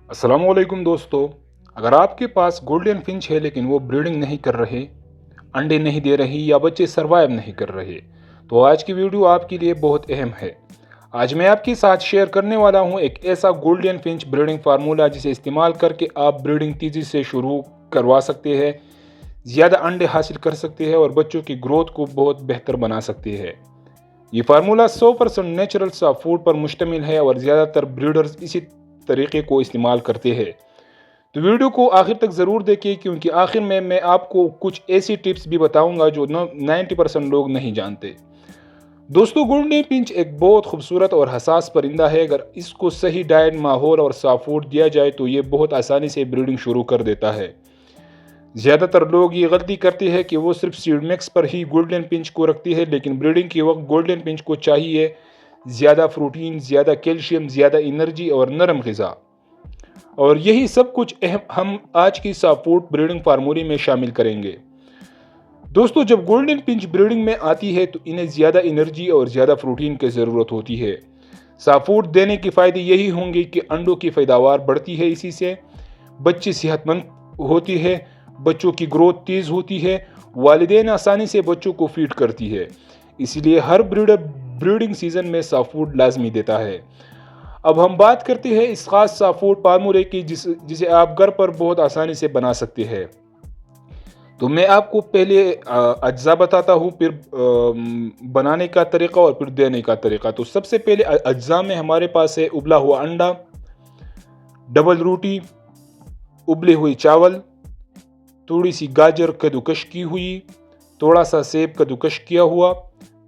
السلام علیکم دوستو، اگر آپ کے پاس گولڈن فنچ ہے لیکن وہ بریڈنگ نہیں کر رہے، انڈے نہیں دے رہی یا بچے سروائیو نہیں کر رہے، تو آج کی ویڈیو آپ کے لیے بہت اہم ہے۔ آج میں آپ کے ساتھ شیئر کرنے والا ہوں ایک ایسا گولڈن فنچ بریڈنگ فارمولا جسے استعمال کر کے آپ بریڈنگ تیزی سے شروع کروا سکتے ہیں، زیادہ انڈے حاصل کر سکتے ہیں اور بچوں کی گروتھ کو بہت بہتر بنا سکتے ہیں۔ یہ فارمولا 100% نیچرل سافٹ فوڈ پر مشتمل ہے اور زیادہ تر بریڈرز اسی طریقے کو استعمال کرتے ہیں۔ تو ویڈیو کو آخر تک ضرور دیکھیں کیونکہ آخر میں آپ کو کچھ ایسی ٹپس بھی بتاؤں گا جو 90% لوگ نہیں جانتے۔ دوستو، گولڈن فنچ ایک بہت خوبصورت اور حساس پرندہ ہے۔ اگر اس کو صحیح ڈائٹ، ماحول اور صاف فوڈ دیا جائے تو یہ بہت آسانی سے بریڈنگ شروع کر دیتا ہے۔ زیادہ تر لوگ یہ غلطی کرتے ہیں کہ وہ صرف سیڈ مکس پر ہی گولڈن فنچ کو رکھتے ہیں، لیکن بریڈنگ کے وقت گولڈن فنچ کو چاہیے زیادہ پروٹین، زیادہ کیلشیم، زیادہ انرجی اور نرم غذا۔ اور یہی سب کچھ ہم آج کی سافٹ فوڈ بریڈنگ فارمولے میں شامل کریں گے۔ دوستو، جب گولڈن فنچ بریڈنگ میں آتی ہے تو انہیں زیادہ انرجی اور زیادہ پروٹین کی ضرورت ہوتی ہے۔ سافٹ فوڈ دینے کے فائدے یہی ہوں گے کہ انڈوں کی پیداوار بڑھتی ہے، اسی سے بچے صحت مند ہوتی ہے، بچوں کی گروتھ تیز ہوتی ہے، والدین آسانی سے بچوں کو فیڈ کرتی ہے۔ اسی لیے ہر بریڈر بریڈنگ سیزن میں سافٹ فوڈ لازمی دیتا ہے۔ اب ہم بات کرتے ہیں اس خاص سافٹ فوڈ فارمولے کی جسے آپ گھر پر بہت آسانی سے بنا سکتے ہیں۔ تو میں آپ کو پہلے اجزاء بتاتا ہوں، پھر بنانے کا طریقہ اور پھر دینے کا طریقہ۔ تو سب سے پہلے اجزاء میں ہمارے پاس ہے ابلا ہوا انڈا، ڈبل روٹی، ابلے ہوئے چاول، تھوڑی سی گاجر کدوکش کی ہوئی، تھوڑا سا سیب کدوکش کیا ہوا،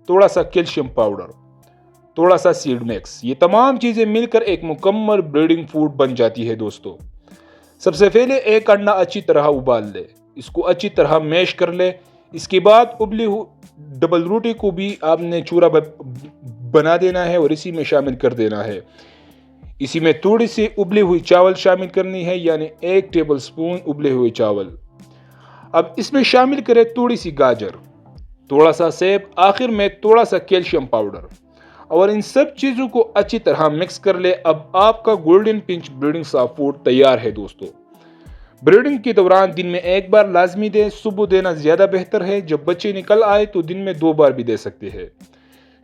تھوڑا سا کیلشیم پاؤڈر، تھوڑا سا سیڈ مکس۔ یہ تمام چیزیں مل کر ایک مکمل بریڈنگ فوڈ بن جاتی ہے دوستو۔ سب سے پہلے ایک انڈا اچھی طرح ابال لے، اس کو اچھی طرح میش کر لے۔ اس کے بعد ابلی ہوئی ڈبل روٹی کو بھی آپ نے چورا بنا دینا ہے اور اسی میں شامل کر دینا ہے۔ اسی میں تھوڑی سی ابلی ہوئی چاول شامل کرنی ہے، یعنی 1 ٹیبل سپون ابلے ہوئے چاول۔ اب اس میں شامل کریں تھوڑی سی گاجر، تھوڑا سا سیب، آخر میں تھوڑا سا کیلشیم پاؤڈر، اور ان سب چیزوں کو اچھی طرح مکس کر لے۔ اب آپ کا گولڈن فنچ بریڈنگ سافٹ فوڈ تیار ہے دوستو۔ بریڈنگ کے دوران دن میں 1 بار لازمی دیں، صبح دینا زیادہ بہتر ہے۔ جب بچے نکل آئے تو دن میں 2 بار بھی دے سکتے ہیں۔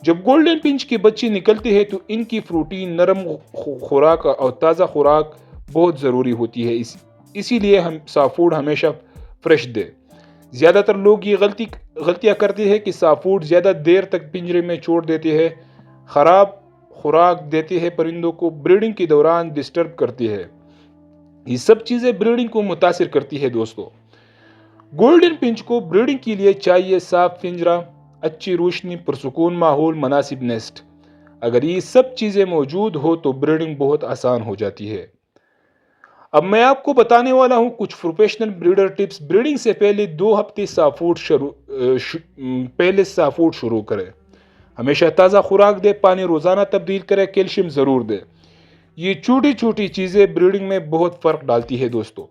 جب گولڈن فنچ کے بچے نکلتے ہیں تو ان کی پروٹین، نرم خوراک اور تازہ خوراک بہت ضروری ہوتی ہے، اسی لیے ہم سافٹ فوڈ ہمیشہ فریش دیں۔ زیادہ تر لوگ یہ غلطیاں کرتے ہیں کہ سافٹ فوڈ زیادہ دیر تک پنجرے میں چھوڑ دیتے ہیں، خراب خوراک دیتے ہیں، پرندوں کو بریڈنگ کے دوران ڈسٹرب کرتے ہیں۔ یہ سب چیزیں بریڈنگ کو متاثر کرتی ہے دوستو۔ گولڈن فنچ کو بریڈنگ کے لیے چاہیے صاف پنجرہ، اچھی روشنی، پرسکون ماحول، مناسب نیسٹ۔ اگر یہ سب چیزیں موجود ہو تو بریڈنگ بہت آسان ہو جاتی ہے۔ اب میں آپ کو بتانے والا ہوں کچھ پروفیشنل بریڈر ٹپس۔ بریڈنگ سے پہلے 2 ہفتے سافٹ فوڈ شروع کریں۔ ہمیشہ تازہ خوراک دے، پانی روزانہ تبدیل کرے، کیلشیم ضرور دے۔ یہ چھوٹی چھوٹی چیزیں بریڈنگ میں بہت فرق ڈالتی ہے دوستو،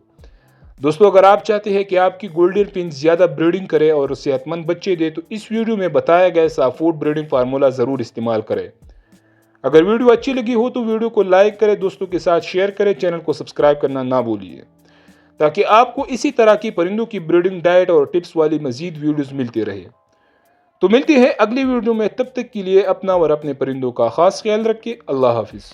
اگر آپ چاہتے ہیں کہ آپ کی گولڈن فنچ زیادہ بریڈنگ کرے اور صحت مند بچے دے تو اس ویڈیو میں بتایا گیا سافٹ فوڈ بریڈنگ فارمولا ضرور استعمال کریں۔ اگر ویڈیو اچھی لگی ہو تو ویڈیو کو لائک کریں، دوستوں کے ساتھ شیئر کریں، چینل کو سبسکرائب کرنا نہ بھولیے تاکہ آپ کو اسی طرح کی پرندوں کی بریڈنگ ڈائٹ اور ٹپس والی مزید ویڈیوز ملتی رہے۔ تو ملتے ہیں اگلی ویڈیو میں، تب تک کے لیے اپنا اور اپنے پرندوں کا خاص خیال رکھیں۔ اللہ حافظ۔